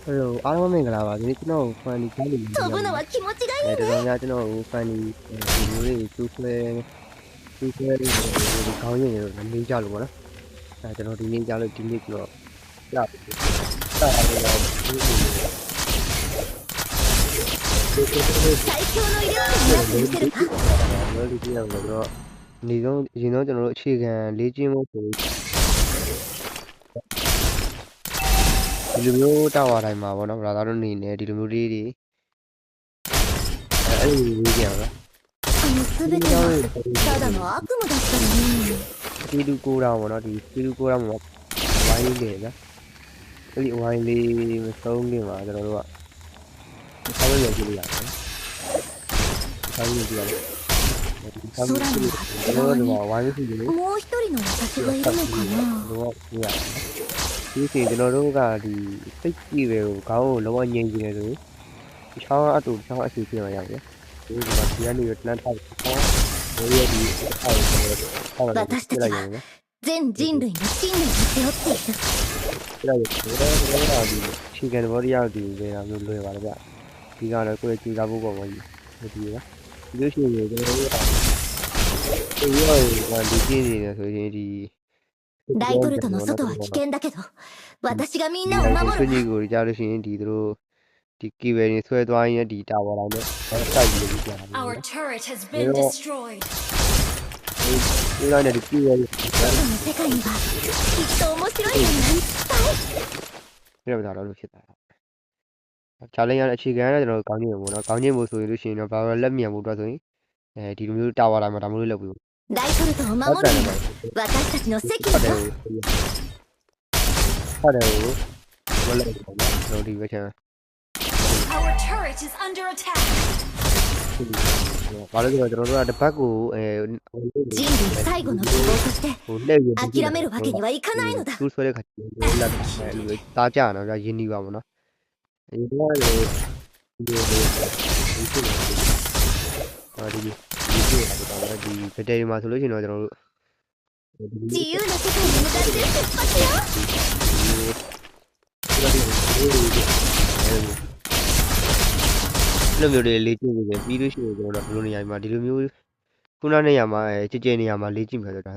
Hello,အားလုံးမင်္ဂလာပါဒီနေ့ကျွန်တော်ဖန်နီချားလို့ပြောပြမယ်။တော်တော်များကျွန်တော်ဖန်နီဒီလိုလေးကျိုးဆွဲဒီခေါင်းရင်းတွေတော့မေးကြလို့ပေါ့နော်။အဲကျွန်တော်ဒီနေ့ကြားလို့ဒီနေ့ကျွန်တော်ပြတယ်။စတာလေးတော့最強の威力になってみせるか。လို့ဒီပြောလို့တော့နေဆုံးရင်တော့ကျွန်တော်တို့အခြေခံလေ့ကျင့်ဖို့ဆိုဒီလိုမျိုးတာဝါတိုင်းမှာပေါ့နော်ဗလာသားတို့နေနေဒီလိုမျိုးလေးတွေအဲ့ဒီလေးကြရအောင်あの全てはただの悪夢だったのね。တီတူကိုတောင်ပေါ့နော်ဒီတီတူကိုတောင်မှာဝိုင်းနေတယ်အဲ့ဒီဝိုင်းလေးမဆုံးခင်မှာကျွန်တော်တို့ကဆောင်းရည်ကြည့်လိုက်ရတယ်ဆောင်းရည်ကြည့်ရတယ်空のကျွန်တော်တို့ကဝိုင်းရှိတယ်もう一人の私がいるのかな。တော့ကြည့်ရတယ်ဒီစီကျွန်တော်တို့ကဒီစိတ်ကြည့်ပဲကိုခေါင်းကိုလုံးဝငြိမ်ကြည့်နေတယ်ဆိုချောင်းအတူချောင်းအစီပြင်ရရတယ်ဒီမှာဒီကနေတန်းထားတယ်ဘယ်ရည်ဒီအဲ့ဒါ私たちは全人類の信念を背負っている。အဲ့ဒါဒီချီကန်ဘော်ရောက်ဒီလေတာမျိုးလွယ်ပါတယ်ဗျဒီကတော့ကိုယ်ကြည့်သားဖို့ပေါ့ဘောကြီးဒီကဒီလိုရှိရင်ကျွန်တော်တို့ကဒီရောဒီကြည့်နေတယ်ဆိုရင်ဒီライトルトの外は危険だけど、私がみんなを守ဆွေးる。နွေးကိုကြားလို့ရှိရင်ဒီတို့ဒီကီဝယ်နေဆွဲသွားရင်ဒီတာဝါတိုင်းနဲ့တိုက်ပြီးလို့ကြားတယ် Our turret has been destroyed. ဒီလိုနဲ့ဒီကီဝယ်外の世界にはきっと面白いものがいっぱい。ပြရတာတော့ဖြစ်တာချာလင်းရတဲ့အခြေခံကကျွန်တော်ကောင်းချင်းပေါ့နော်ကောင်းချင်းမို့ဆိုရင်လို့ရှိရင်တော့ဘာလို့လက်မြန်ဖို့အတွက်ဆိုရင်ဒီလိုမျိုးတာဝါတိုင်းမှာဒါမျိုးလေးလုပ်ပြီးライトルトを守るのは私たちの責務よ。ဟုတ်တယ်ဘယ်လိုလဲကျွန်တော်ဒီဘက်ချမ်း Our turret is under attack. ဘာလို့လဲဆိုတော့ကျွန်တော်တို့ကတစ်ပတ်ကို人類最後の希望としてဟိုလှည့်ပြီး諦めるわけにはいかないのだ。သူ့ဆွဲတဲ့ခါလက်သားကြနော်ဗျာရင်းနှီးပါမနော်ဒီတော့လေဒီဘက်တရီမှာဆိုလို့ရှိရင်တော့ကျွန်တော်တို့自由な世界に向かって出発よ。လိုမျိုးတွေလေးကြည့်နေတယ်ပြီးလို့ရှိရင်ကျွန်တော်တို့ဘယ်လိုနေရာမှာဒီလိုမျိုးခုနနေရာမှာကြည်ကြည်နေရာမှာလေးကြည့်မယ်ဆိုတာ